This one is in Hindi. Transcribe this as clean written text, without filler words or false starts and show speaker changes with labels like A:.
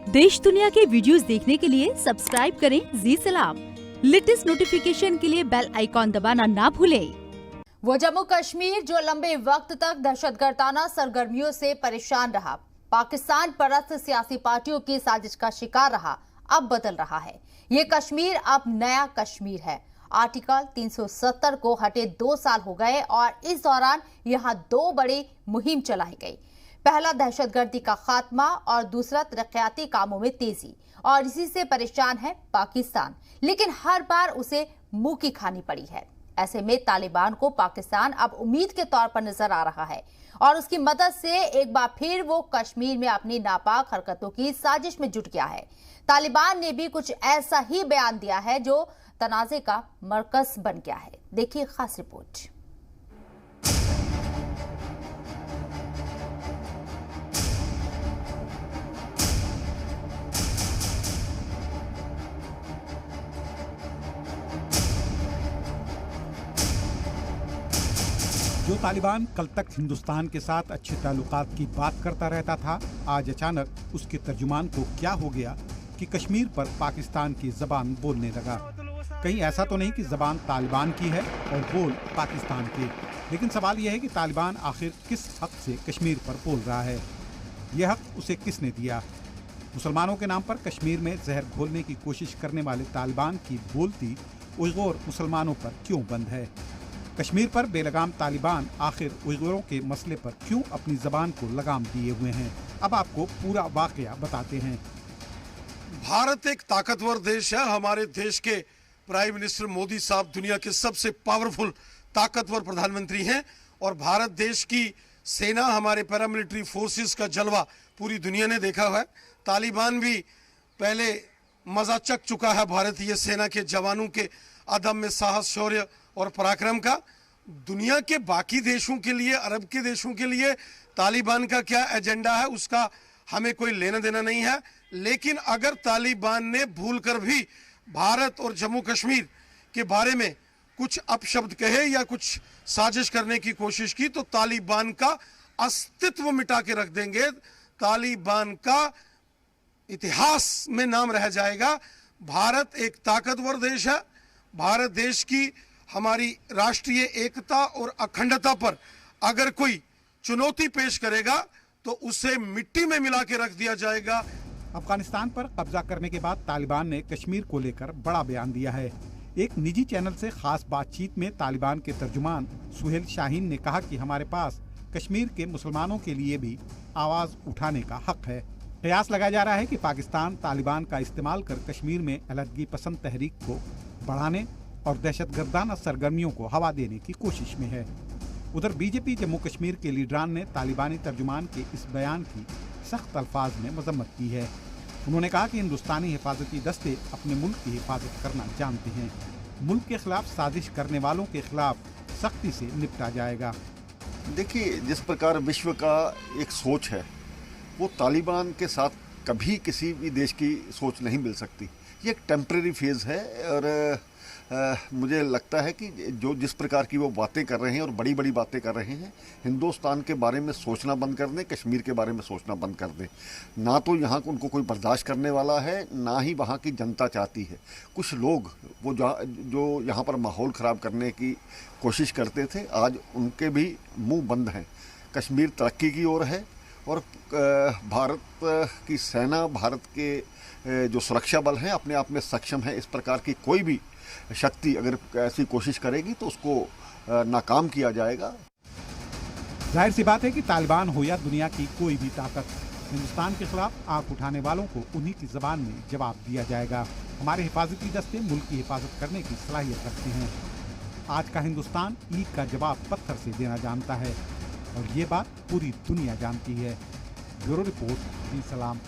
A: देश दुनिया के वीडियोस देखने के लिए सब्सक्राइब करें जी सलाम। लेटेस्ट नोटिफिकेशन के लिए बेल आइकॉन दबाना ना भूलें।
B: वो जम्मू कश्मीर जो लंबे वक्त तक दहशतगर्दाना सरगर्मियों से परेशान रहा, पाकिस्तान परस्त सियासी पार्टियों की साजिश का शिकार रहा, अब बदल रहा है। ये कश्मीर अब नया कश्मीर है। आर्टिकल 370 को हटे 2 साल हो गए और इस दौरान यहाँ 2 बड़ी मुहिम चलाई गई। पहला दहशतगर्दी का खात्मा और दूसरा तरक्याती कामों में तेजी। और इसी से परेशान है पाकिस्तान, लेकिन हर बार उसे मुंह की खानी पड़ी है। ऐसे में तालिबान को पाकिस्तान अब उम्मीद के तौर पर नजर आ रहा है और उसकी मदद से एक बार फिर वो कश्मीर में अपनी नापाक हरकतों की साजिश में जुट गया है। तालिबान ने भी कुछ ऐसा ही बयान दिया है जो तनाज़े का मरकज बन गया है। देखिए खास रिपोर्ट।
C: जो तालिबान कल तक हिंदुस्तान के साथ अच्छे ताल्लुकात की बात करता रहता था, आज अचानक उसके तर्जुमान को क्या हो गया कि कश्मीर पर पाकिस्तान की जबान बोलने लगा। कहीं ऐसा तो नहीं कि जबान तालिबान की है और बोल पाकिस्तान की, लेकिन सवाल यह है कि तालिबान आखिर किस हक से कश्मीर पर बोल रहा है। यह हक उसे किसने दिया? मुसलमानों के नाम पर कश्मीर में जहर घोलने की कोशिश करने वाले तालिबान की बोलती उइगुर मुसलमानों पर क्यों बंद है? कश्मीर पर बेलगाम तालिबान आखिर उइगुरों के मसले पर क्यों अपनी जबान को लगाम दिए हुए हैं? अब आपको पूरा वाकया बताते हैं।
D: भारत एक ताकतवर देश है। हमारे देश के प्राइम मिनिस्टर मोदी साहब दुनिया के सबसे पावरफुल ताकतवर प्रधानमंत्री हैं और भारत देश की सेना, हमारे पैरामिलिट्री फोर्सेस का जलवा पूरी दुनिया ने देखा हुआ है। तालिबान भी पहले मजा चख चुका है भारतीय सेना के जवानों के अदम्य साहस, शौर्य और पराक्रम का। दुनिया के बाकी देशों के लिए, अरब के देशों के लिए तालिबान का क्या एजेंडा है उसका हमें कोई लेना देना नहीं है। लेकिन अगर तालिबान ने भूलकर भी भारत और जम्मू कश्मीर के बारे में कुछ अपशब्द कहे या कुछ साजिश करने की कोशिश की तो तालिबान का अस्तित्व मिटा के रख देंगे। तालिबान का इतिहास में नाम रह जाएगा। भारत एक ताकतवर देश है। भारत देश की, हमारी राष्ट्रीय एकता और अखंडता पर अगर कोई चुनौती पेश करेगा तो उसे मिट्टी में मिला के रख दिया जाएगा।
C: अफगानिस्तान पर कब्जा करने के बाद तालिबान ने कश्मीर को लेकर बड़ा बयान दिया है। एक निजी चैनल से खास बातचीत में तालिबान के तर्जुमान सुहेल शाहीन ने कहा कि हमारे पास कश्मीर के मुसलमानों के लिए भी आवाज उठाने का हक है। कयास लगाया जा रहा है कि पाकिस्तान तालिबान का इस्तेमाल कर कश्मीर में अलहदगी पसंद तहरीक को बढ़ाने और दहशतगर्दाना सरगर्मियों को हवा देने की कोशिश में है। उधर बीजेपी जम्मू कश्मीर के लीडरान ने तालिबानी तर्जुमान के इस बयान की सख्त अल्फाज में मजम्मत की है। उन्होंने कहा कि हिंदुस्तानी हिफाजती दस्ते अपने मुल्क की हिफाजत करना जानते हैं। मुल्क के खिलाफ साजिश करने वालों के खिलाफ सख्ती से निपटा जाएगा।
E: देखिए, जिस प्रकार विश्व का एक सोच है वो तालिबान के साथ कभी किसी भी देश की सोच नहीं मिल सकती। ये एक टेम्परेरी फेज़ है और मुझे लगता है कि जो जिस प्रकार की वो बातें कर रहे हैं और बड़ी बड़ी बातें कर रहे हैं, हिंदुस्तान के बारे में सोचना बंद कर दें, कश्मीर के बारे में सोचना बंद कर दें। ना तो यहाँ उनको कोई बर्दाश्त करने वाला है, ना ही वहाँ की जनता चाहती है। कुछ लोग वो जो यहाँ पर माहौल ख़राब करने की कोशिश करते थे, आज उनके भी मुँह बंद हैं। कश्मीर तरक्की की ओर है और भारत की सेना, भारत के जो सुरक्षा बल हैं अपने आप में सक्षम है। इस प्रकार की कोई भी शक्ति अगर ऐसी कोशिश करेगी तो उसको नाकाम किया जाएगा।
C: जाहिर सी बात है कि तालिबान हो या दुनिया की कोई भी ताकत, हिंदुस्तान के खिलाफ आंख उठाने वालों को उन्हीं की जबान में जवाब दिया जाएगा। हमारे हिफाजती दस्ते मुल्क की हिफाजत करने की सलाहियत रखते हैं। आज का हिंदुस्तान ईद का जवाब पत्थर से देना जानता है और ये बात पूरी दुनिया जानती है। ब्यूरो रिपोर्ट, जी सलाम।